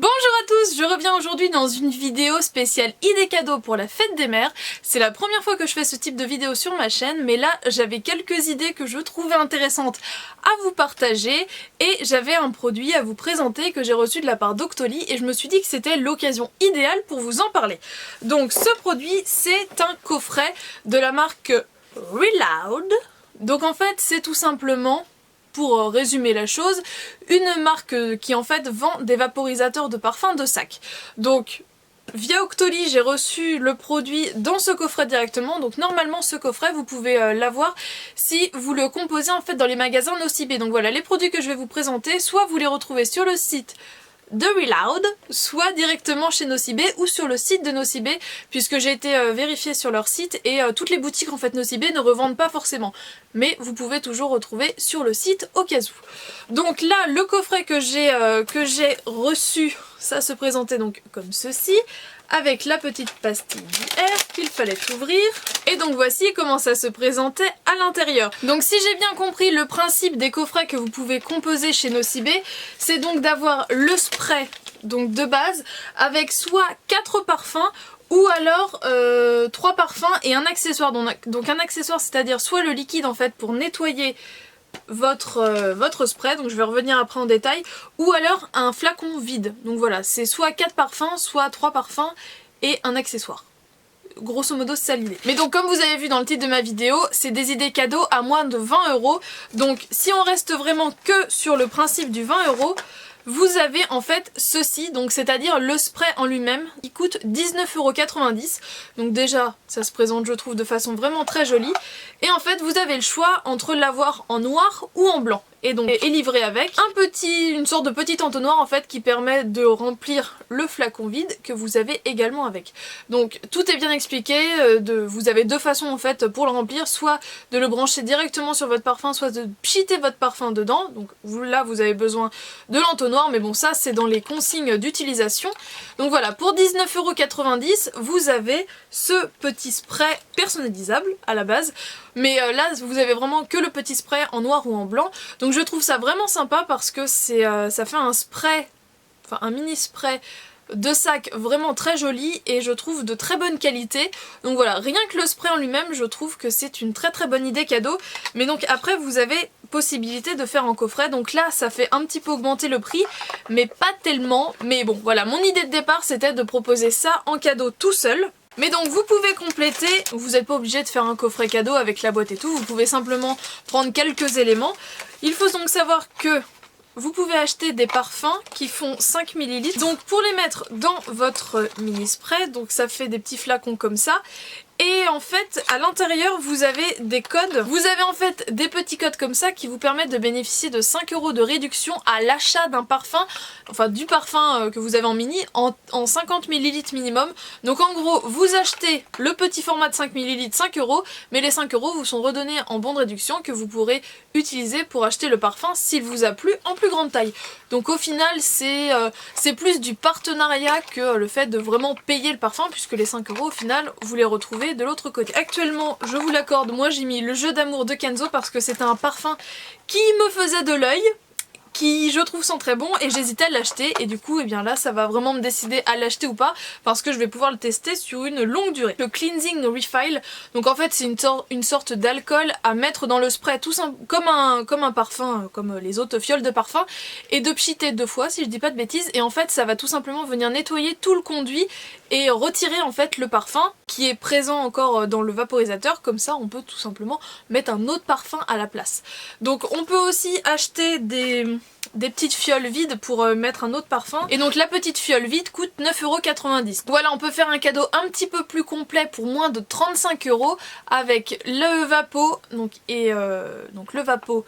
Bonjour à tous, je reviens aujourd'hui dans une vidéo spéciale idées cadeaux pour la fête des mères. C'est la première fois que je fais ce type de vidéo sur ma chaîne, mais là j'avais quelques idées que je trouvais intéressantes à vous partager et j'avais un produit à vous présenter que j'ai reçu de la part d'Octoly et je me suis dit que c'était l'occasion idéale pour vous en parler. Donc ce produit, c'est un coffret de la marque Reloud. Donc en fait c'est tout simplement, pour résumer la chose, une marque qui en fait vend des vaporisateurs de parfum de sac. Donc via Octoly j'ai reçu le produit dans ce coffret directement, donc normalement ce coffret vous pouvez l'avoir si vous le composez en fait dans les magasins Nocibé. Donc voilà, les produits que je vais vous présenter, soit vous les retrouvez sur le site de Reloud, soit directement chez Nocibé ou sur le site de Nocibé, puisque j'ai été vérifiée sur leur site et toutes les boutiques en fait Nocibé ne revendent pas forcément, mais vous pouvez toujours retrouver sur le site au cas où. Donc là le coffret que j'ai reçu, ça se présentait donc comme ceci, avec la petite pastille d'hier qu'il fallait ouvrir. Et donc voici comment ça se présentait à l'intérieur. Donc si j'ai bien compris, le principe des coffrets que vous pouvez composer chez Nocibé, c'est donc d'avoir le spray donc de base avec soit 4 parfums ou alors 3 parfums et un accessoire. Donc un accessoire, c'est-à-dire soit le liquide en fait pour nettoyer votre spray, donc je vais revenir après en détail, ou alors un flacon vide. Donc voilà, c'est soit 4 parfums, soit 3 parfums et un accessoire. Grosso modo c'est ça l'idée. Mais donc comme vous avez vu dans le titre de ma vidéo, c'est des idées cadeaux à moins de 20 €. Donc si on reste vraiment que sur le principe du 20 €, vous avez en fait ceci, donc c'est-à-dire le spray en lui-même, qui coûte 19,90 €. Donc déjà, ça se présente je trouve de façon vraiment très jolie. Et en fait, vous avez le choix entre l'avoir en noir ou en blanc. Et donc est livré avec une sorte de petit entonnoir en fait qui permet de remplir le flacon vide que vous avez également avec. Donc tout est bien expliqué, vous avez deux façons en fait pour le remplir, soit de le brancher directement sur votre parfum, soit de pchiter votre parfum dedans. Donc là vous avez besoin de l'entonnoir, mais bon ça c'est dans les consignes d'utilisation. Donc voilà, pour 19,90 €, vous avez ce petit spray personnalisable à la base. Mais là vous avez vraiment que le petit spray en noir ou en blanc. Donc je trouve ça vraiment sympa parce que ça fait un spray, enfin un mini spray de sac vraiment très joli et je trouve de très bonne qualité. Donc voilà, rien que le spray en lui-même, je trouve que c'est une très bonne idée cadeau. Mais donc après vous avez possibilité de faire en coffret, donc là ça fait un petit peu augmenter le prix, mais pas tellement. Mais bon voilà, mon idée de départ c'était de proposer ça en cadeau tout seul. Mais donc vous pouvez compléter, vous n'êtes pas obligé de faire un coffret cadeau avec la boîte et tout, vous pouvez simplement prendre quelques éléments. Il faut donc savoir que vous pouvez acheter des parfums qui font 5 ml. Donc pour les mettre dans votre mini spray, donc ça fait des petits flacons comme ça. Et en fait à l'intérieur vous avez des codes, vous avez en fait des petits codes comme ça qui vous permettent de bénéficier de 5 € de réduction à l'achat d'un parfum, enfin du parfum que vous avez en mini en 50 ml minimum. Donc en gros vous achetez le petit format de 5 ml 5 €, mais les 5 € vous sont redonnés en bon de réduction que vous pourrez utiliser pour acheter le parfum s'il vous a plu en plus grande taille. Donc au final c'est plus du partenariat que le fait de vraiment payer le parfum, puisque les 5 € au final vous les retrouvez de l'autre côté. Actuellement je vous l'accorde, moi j'ai mis le jeu d'amour de Kenzo parce que c'était un parfum qui me faisait de l'œil, qui je trouve sent très bon et j'hésitais à l'acheter et du coup et bien là ça va vraiment me décider à l'acheter ou pas parce que je vais pouvoir le tester sur une longue durée. Le Cleansing Refill, donc en fait c'est une sorte d'alcool à mettre dans le spray tout simple, comme un parfum, comme les autres fioles de parfum, et de pchiter 2 fois si je dis pas de bêtises, et en fait ça va tout simplement venir nettoyer tout le conduit et retirer en fait le parfum qui est présent encore dans le vaporisateur. Comme ça on peut tout simplement mettre un autre parfum à la place. Donc on peut aussi acheter des petites fioles vides pour mettre un autre parfum, et donc la petite fiole vide coûte 9,90 €. Voilà, on peut faire un cadeau un petit peu plus complet pour moins de 35 € avec le vapo, donc le vapo,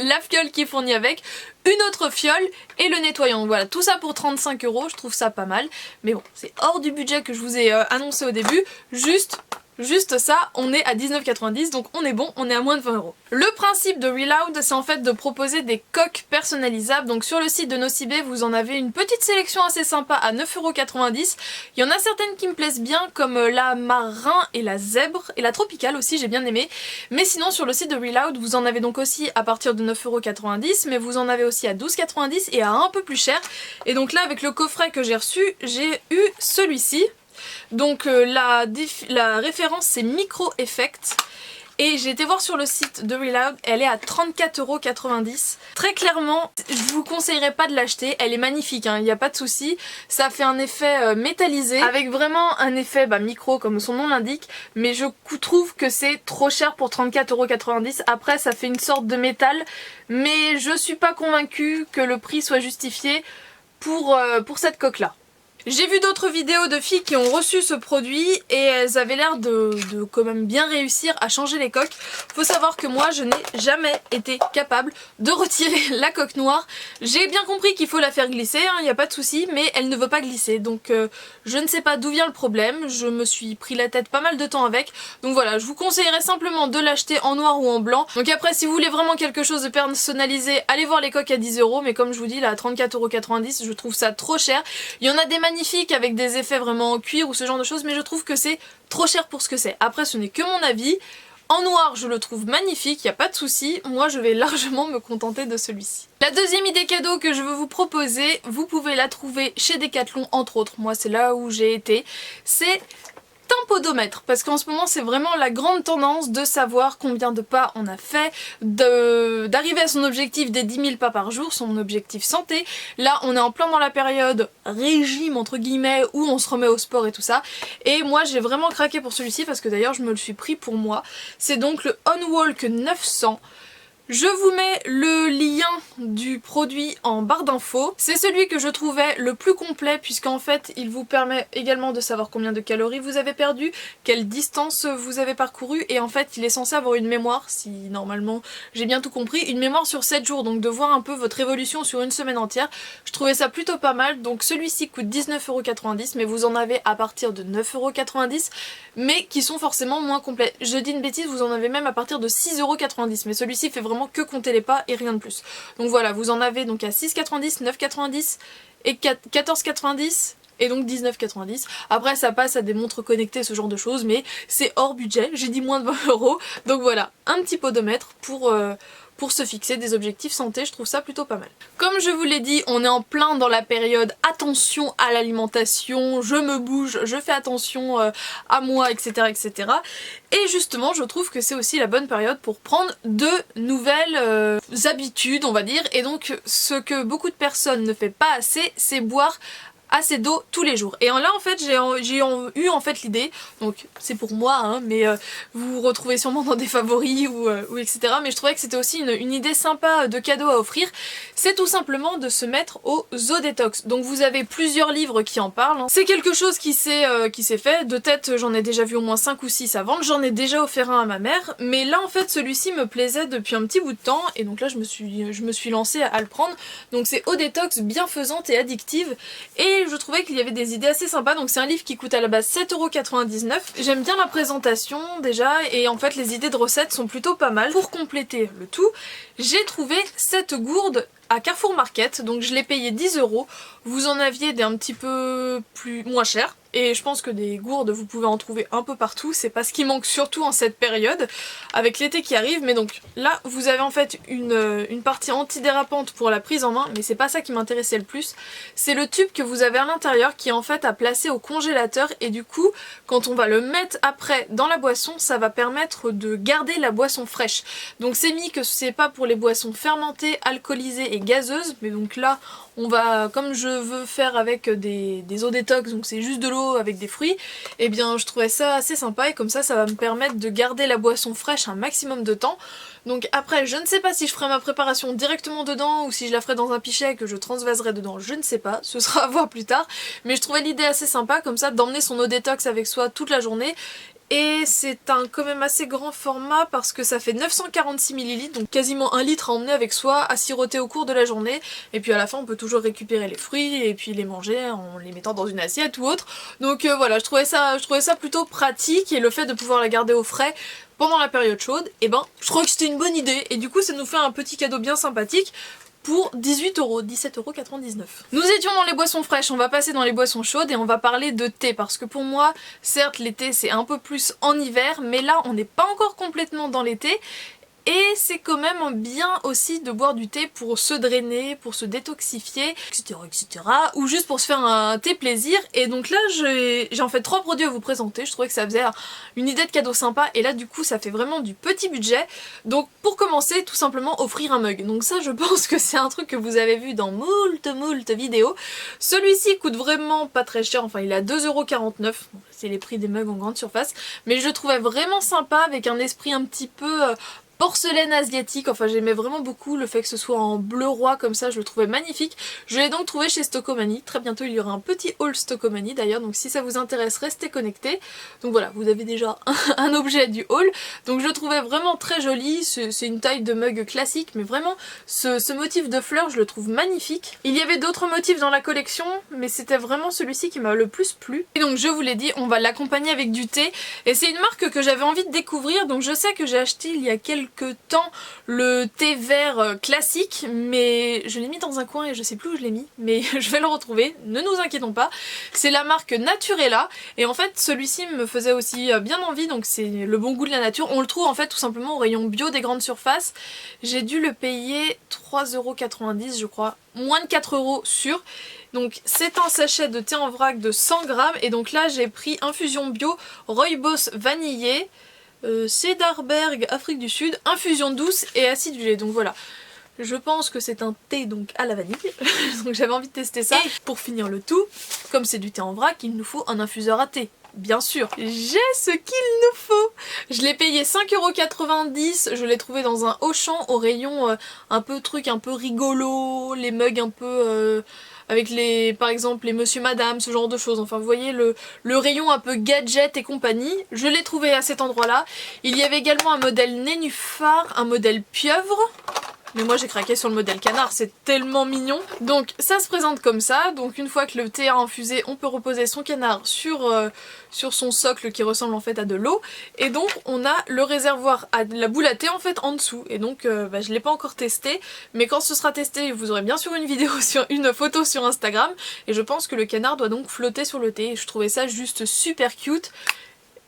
la fiole qui est fournie avec, une autre fiole et le nettoyant. Donc voilà, tout ça pour 35 €, je trouve ça pas mal, mais bon c'est hors du budget que je vous ai annoncé au début, juste Juste ça, on est à 19,90 donc on est bon, on est à moins de 20 €. Le principe de Reloud, c'est en fait de proposer des coques personnalisables. Donc sur le site de Nocibé, vous en avez une petite sélection assez sympa à 9,90 €. Il y en a certaines qui me plaisent bien, comme la marin et la zèbre, et la tropicale aussi, j'ai bien aimé. Mais sinon sur le site de Reloud, vous en avez donc aussi à partir de 9,90 €, mais vous en avez aussi à 12,90 € et à un peu plus cher. Et donc là, avec le coffret que j'ai reçu, j'ai eu celui-ci. Donc la référence c'est Micro Effect et j'ai été voir sur le site de Reloud, elle est à 34,90 €. Très clairement, je vous conseillerais pas de l'acheter, elle est magnifique, il n'y a pas de souci. Ça fait un effet métallisé avec vraiment un effet micro comme son nom l'indique, mais je trouve que c'est trop cher pour 34,90 €. Après ça fait une sorte de métal, mais je suis pas convaincue que le prix soit justifié pour cette coque là. J'ai vu d'autres vidéos de filles qui ont reçu ce produit et elles avaient l'air de quand même bien réussir à changer les coques. Faut savoir que moi je n'ai jamais été capable de retirer la coque noire. J'ai bien compris qu'il faut la faire glisser, il n'y a pas de souci, mais elle ne veut pas glisser. Donc je ne sais pas d'où vient le problème, je me suis pris la tête pas mal de temps avec. Donc voilà, je vous conseillerais simplement de l'acheter en noir ou en blanc. Donc après si vous voulez vraiment quelque chose de personnalisé, allez voir les coques à 10 €, mais comme je vous dis là à 34,90 €, je trouve ça trop cher. Il y en a des magnifiques avec des effets vraiment en cuir ou ce genre de choses, mais je trouve que c'est trop cher pour ce que c'est. Après ce n'est que mon avis. En noir je le trouve magnifique, il n'y a pas de souci, moi je vais largement me contenter de celui-ci. La deuxième idée cadeau que je veux vous proposer, vous pouvez la trouver chez Decathlon entre autres, moi c'est là où j'ai été, c'est un podomètre, parce qu'en ce moment c'est vraiment la grande tendance de savoir combien de pas on a fait, d'arriver à son objectif des 10 000 pas par jour, son objectif santé. Là on est en plein dans la période régime entre guillemets où on se remet au sport et tout ça, et moi j'ai vraiment craqué pour celui-ci parce que d'ailleurs je me le suis pris pour moi. C'est donc le On-Walk 900. Je vous mets le lien du produit en barre d'infos. C'est celui que je trouvais le plus complet puisqu'en fait il vous permet également de savoir combien de calories vous avez perdu, quelle distance vous avez parcouru, et en fait il est censé avoir une mémoire, si normalement j'ai bien tout compris, une mémoire sur 7 jours, donc de voir un peu votre évolution sur une semaine entière. Je trouvais ça plutôt pas mal, donc celui-ci coûte 19,90 €, mais vous en avez à partir de 9,90 €, mais qui sont forcément moins complets. Je dis une bêtise, vous en avez même à partir de 6,90 €, mais celui-ci fait vraiment que compter les pas et rien de plus. Donc voilà, vous en avez donc à 6,90 €, 9,90 € et 14,90 € et donc 19,90 €. Après ça passe à des montres connectées, ce genre de choses, mais c'est hors budget, j'ai dit moins de 20 €. Donc voilà, un petit podomètre pour se fixer des objectifs santé, je trouve ça plutôt pas mal. Comme je vous l'ai dit, on est en plein dans la période attention à l'alimentation, je me bouge, je fais attention à moi, etc., etc. Et justement, je trouve que c'est aussi la bonne période pour prendre de nouvelles habitudes, on va dire. Et donc, ce que beaucoup de personnes ne font pas assez, c'est boire assez d'eau tous les jours. Et là en fait j'ai eu en fait l'idée, donc c'est pour moi mais vous vous retrouvez sûrement dans des favoris ou etc. Mais je trouvais que c'était aussi une idée sympa de cadeau à offrir. C'est tout simplement de se mettre au Zo-Détox. Donc vous avez plusieurs livres qui en parlent. C'est quelque chose qui s'est fait. De tête j'en ai déjà vu au moins 5 ou 6 avant. J'en ai déjà offert un à ma mère. Mais là en fait celui-ci me plaisait depuis un petit bout de temps. Et donc là je me suis lancée à le prendre. Donc c'est Eau-Détox bienfaisante et addictive. Et je trouvais qu'il y avait des idées assez sympas. Donc c'est un livre qui coûte à la base 7,99 €. J'aime bien la présentation déjà, et en fait les idées de recettes sont plutôt pas mal. Pour compléter le tout, j'ai trouvé cette gourde à Carrefour Market, donc je l'ai payé 10 €. Vous en aviez des un petit peu moins chers. Et je pense que des gourdes, vous pouvez en trouver un peu partout. C'est pas ce qui manque surtout en cette période, avec l'été qui arrive. Mais donc là, vous avez en fait une partie antidérapante pour la prise en main. Mais c'est pas ça qui m'intéressait le plus. C'est le tube que vous avez à l'intérieur qui est en fait à placer au congélateur. Et du coup, quand on va le mettre après dans la boisson, ça va permettre de garder la boisson fraîche. Donc c'est mis que c'est pas pour les boissons fermentées, alcoolisées et gazeuses. Mais donc là, on va, comme je veux faire avec des eaux détox, donc c'est juste de l'eau avec des fruits, et bien je trouvais ça assez sympa, et comme ça va me permettre de garder la boisson fraîche un maximum de temps. Donc après je ne sais pas si je ferai ma préparation directement dedans ou si je la ferai dans un pichet que je transvaserai dedans, je ne sais pas, ce sera à voir plus tard, mais je trouvais l'idée assez sympa comme ça d'emmener son eau détox avec soi toute la journée. Et c'est un quand même assez grand format parce que ça fait 946 ml, donc quasiment 1 litre à emmener avec soi, à siroter au cours de la journée. Et puis à la fin on peut toujours récupérer les fruits et puis les manger en les mettant dans une assiette ou autre. Donc voilà, je trouvais ça plutôt pratique, et le fait de pouvoir la garder au frais pendant la période chaude, et ben je trouvais que c'était une bonne idée. Et du coup ça nous fait un petit cadeau bien sympathique pour 18 €, 17,99 €. Nous étions dans les boissons fraîches, on va passer dans les boissons chaudes et on va parler de thé, parce que pour moi, certes l'été c'est un peu plus en hiver, mais là on n'est pas encore complètement dans l'été. Et c'est quand même bien aussi de boire du thé pour se drainer, pour se détoxifier, etc. Ou juste pour se faire un thé plaisir. Et donc là j'ai en fait 3 produits à vous présenter. Je trouvais que ça faisait une idée de cadeau sympa, et là du coup ça fait vraiment du petit budget. Donc pour commencer, tout simplement offrir un mug. Donc ça je pense que c'est un truc que vous avez vu dans moult vidéos. Celui-ci coûte vraiment pas très cher, enfin il est à 2,49 €. C'est les prix des mugs en grande surface. Mais je le trouvais vraiment sympa, avec un esprit un petit peu porcelaine asiatique. Enfin j'aimais vraiment beaucoup le fait que ce soit en bleu roi comme ça, je le trouvais magnifique. Je l'ai donc trouvé chez Stockomanie. Très bientôt il y aura un petit haul Stockomanie d'ailleurs, donc si ça vous intéresse restez connectés. Donc voilà, vous avez déjà un objet du haul. Donc je le trouvais vraiment très joli, c'est une taille de mug classique, mais vraiment ce motif de fleurs je le trouve magnifique. Il y avait d'autres motifs dans la collection, mais c'était vraiment celui-ci qui m'a le plus plu. Et donc je vous l'ai dit, on va l'accompagner avec du thé, et c'est une marque que j'avais envie de découvrir. Donc je sais que j'ai acheté il y a quelques temps le thé vert classique, mais je l'ai mis dans un coin et je sais plus où je l'ai mis, mais je vais le retrouver, ne nous inquiétons pas. C'est la marque Naturella, et en fait celui-ci me faisait aussi bien envie, donc c'est le bon goût de la nature. On le trouve en fait tout simplement au rayon bio des grandes surfaces. J'ai dû le payer 3,90 € je crois, moins de 4 € sûr. Donc c'est un sachet de thé en vrac de 100 grammes, et donc là j'ai pris infusion bio Rooibos vanillé, Cedarberg Afrique du Sud, infusion douce et acidulé. Donc voilà, je pense que c'est un thé donc à la vanille. Donc j'avais envie de tester ça. Et pour finir le tout, comme c'est du thé en vrac, il nous faut un infuseur à thé. Bien sûr, j'ai ce qu'il nous faut. Je l'ai payé 5,90 €, je l'ai trouvé dans un Auchan au rayon un peu truc un peu rigolo, les mugs un peu avec les, par exemple les monsieur madame, ce genre de choses. Enfin vous voyez le rayon un peu gadget et compagnie. Je l'ai trouvé à cet endroit là. Il y avait également un modèle nénuphar, un modèle pieuvre. Mais moi j'ai craqué sur le modèle canard, c'est tellement mignon. Donc ça se présente comme ça. Donc une fois que le thé a infusé, on peut reposer son canard sur son socle qui ressemble en fait à de l'eau. Et donc on a le réservoir à la boule à thé en fait en dessous. Et donc je l'ai pas encore testé, mais quand ce sera testé, vous aurez bien sûr une vidéo sur une photo sur Instagram. Et je pense que le canard doit donc flotter sur le thé. Et je trouvais ça juste super cute.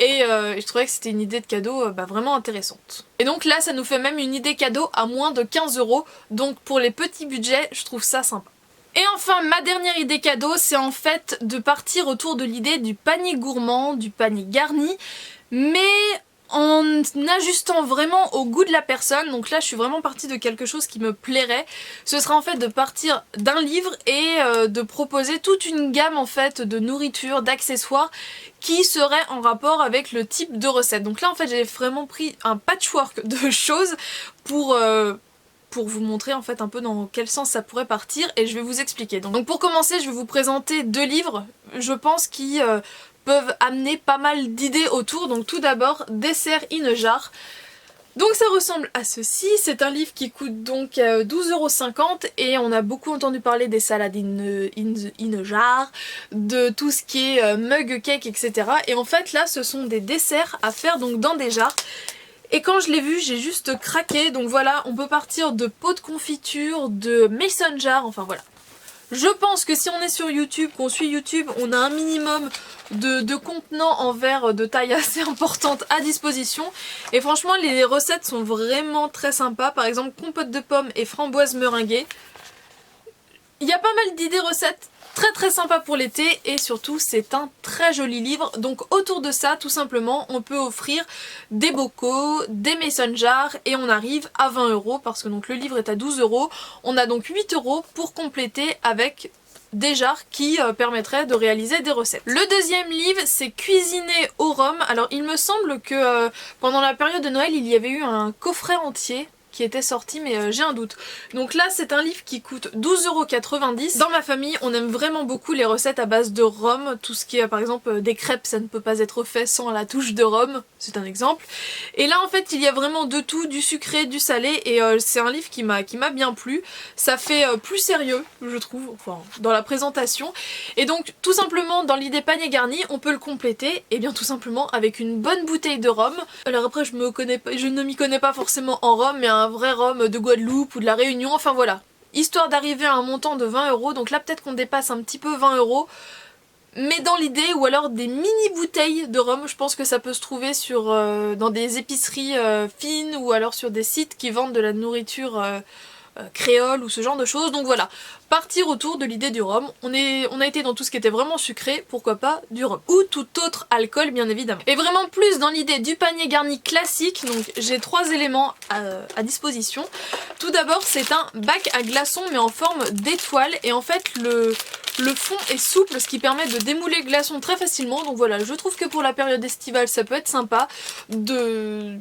Et je trouvais que c'était une idée de cadeau vraiment intéressante. Et donc là ça nous fait même une idée cadeau à moins de 15 €. Donc pour les petits budgets, je trouve ça sympa. Et enfin ma dernière idée cadeau, c'est en fait de partir autour de l'idée du panier gourmand, du panier garni, mais en ajustant vraiment au goût de la personne. Donc là je suis vraiment partie de quelque chose qui me plairait. Ce sera en fait de partir d'un livre et de proposer toute une gamme en fait de nourriture, d'accessoires qui serait en rapport avec le type de recette. Donc là en fait j'ai vraiment pris un patchwork de choses pour vous montrer en fait un peu dans quel sens ça pourrait partir, et je vais vous expliquer. Donc pour commencer je vais vous présenter 2 livres, je pense, qui peuvent amener pas mal d'idées autour. Donc tout d'abord Dessert in a jar. Donc ça ressemble à ceci, c'est un livre qui coûte donc 12,50 € et on a beaucoup entendu parler des salades in a jar, de tout ce qui est mug cake, etc. Et en fait là ce sont des desserts à faire donc dans des jars. Et quand je l'ai vu, j'ai juste craqué. Donc voilà, on peut partir de pots de confiture, de mason jar, enfin voilà. Je pense que si on est sur YouTube, qu'on suit YouTube, on a un minimum de contenants en verre de taille assez importante à disposition. Et franchement, les recettes sont vraiment très sympas. Par exemple, compote de pommes et framboises meringuées. Il y a pas mal d'idées recettes très sympa pour l'été, et surtout c'est un très joli livre. Donc autour de ça tout simplement on peut offrir des bocaux, des mason jars, et on arrive à 20 € parce que donc le livre est à 12 €. On a donc 8 € pour compléter avec des jars qui permettraient de réaliser des recettes. Le deuxième livre c'est Cuisiner au rhum. Alors il me semble que pendant la période de Noël il y avait eu un coffret entier qui était sorti, mais j'ai un doute. Donc là c'est un livre qui coûte 12,90 €. Dans ma famille on aime vraiment beaucoup les recettes à base de rhum, tout ce qui est par exemple des crêpes, ça ne peut pas être fait sans la touche de rhum, c'est un exemple. Et là en fait il y a vraiment de tout, du sucré, du salé, et c'est un livre qui m'a bien plu. Ça fait plus sérieux je trouve, enfin dans la présentation. Et donc tout simplement dans l'idée panier garni on peut le compléter, et bien tout simplement avec une bonne bouteille de rhum. Alors après je ne m'y connais pas forcément en rhum, mais un vrai rhum de Guadeloupe ou de la Réunion, enfin voilà. Histoire d'arriver à un montant de 20 €, donc là peut-être qu'on dépasse un petit peu 20 €. Mais dans l'idée, ou alors des mini bouteilles de rhum, je pense que ça peut se trouver sur, dans des épiceries fines, ou alors sur des sites qui vendent de la nourriture créole ou ce genre de choses. Donc voilà, partir autour de l'idée du rhum. On a été dans tout ce qui était vraiment sucré, pourquoi pas du rhum. Ou tout autre alcool bien évidemment. Et vraiment plus dans l'idée du panier garni classique, donc j'ai 3 éléments à disposition. Tout d'abord c'est un bac à glaçons mais en forme d'étoile, et en fait le fond est souple, ce qui permet de démouler le glaçon très facilement. Donc voilà, je trouve que pour la période estivale ça peut être sympa de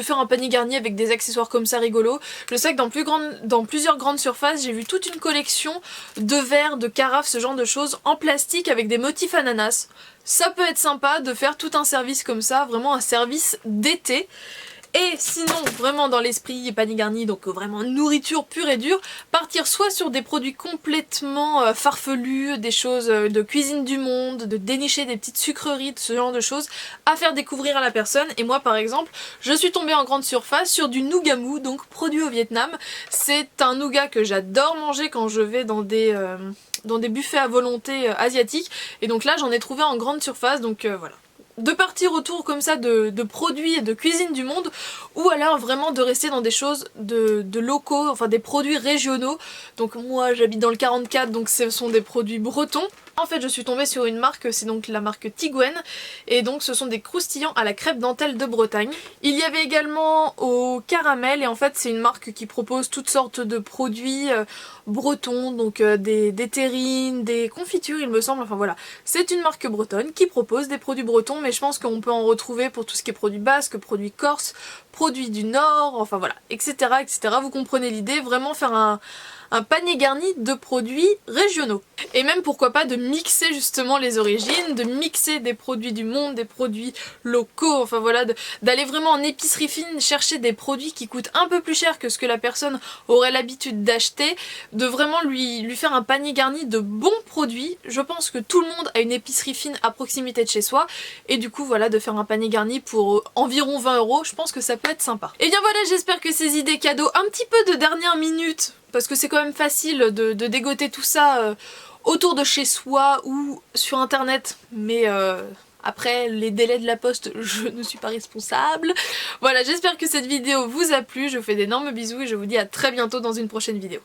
faire un panier garni avec des accessoires comme ça rigolos. Je sais que dans plusieurs grandes surfaces j'ai vu toute une collection de verres, de carafes, ce genre de choses en plastique avec des motifs ananas. Ça peut être sympa de faire tout un service comme ça, vraiment un service d'été. Et sinon, vraiment dans l'esprit panier garni, donc vraiment nourriture pure et dure, partir soit sur des produits complètement farfelus, des choses de cuisine du monde, de dénicher des petites sucreries, ce genre de choses, à faire découvrir à la personne. Et moi par exemple, je suis tombée en grande surface sur du nougat mou, donc produit au Vietnam. C'est un nougat que j'adore manger quand je vais dans des buffets à volonté asiatiques. Et donc là j'en ai trouvé en grande surface, donc voilà. De partir autour comme ça de produits de cuisine du monde, ou alors vraiment de rester dans des choses de locaux, enfin des produits régionaux. Donc moi j'habite dans le 44, donc ce sont des produits bretons. En fait je suis tombée sur une marque, c'est donc la marque Tigwen, et donc ce sont des croustillants à la crêpe dentelle de Bretagne. Il y avait également au caramel, et en fait c'est une marque qui propose toutes sortes de produits bretons, donc des terrines, des confitures il me semble, enfin voilà. C'est une marque bretonne qui propose des produits bretons, mais je pense qu'on peut en retrouver pour tout ce qui est produits basques, produits corses, produits du nord, enfin voilà, etc. etc. Vous comprenez l'idée, vraiment faire un panier garni de produits régionaux. Et même pourquoi pas de mixer justement les origines, de mixer des produits du monde, des produits locaux, enfin voilà, d'aller vraiment en épicerie fine chercher des produits qui coûtent un peu plus cher que ce que la personne aurait l'habitude d'acheter, de vraiment lui faire un panier garni de bons produits. Je pense que tout le monde a une épicerie fine à proximité de chez soi, et du coup voilà, de faire un panier garni pour environ 20 €, je pense que ça peut être sympa. Et bien voilà, j'espère que ces idées cadeaux un petit peu de dernière minute, parce que c'est quand même facile de dégoter tout ça autour de chez soi ou sur internet, mais après les délais de la poste je ne suis pas responsable. Voilà, j'espère que cette vidéo vous a plu, je vous fais d'énormes bisous et je vous dis à très bientôt dans une prochaine vidéo.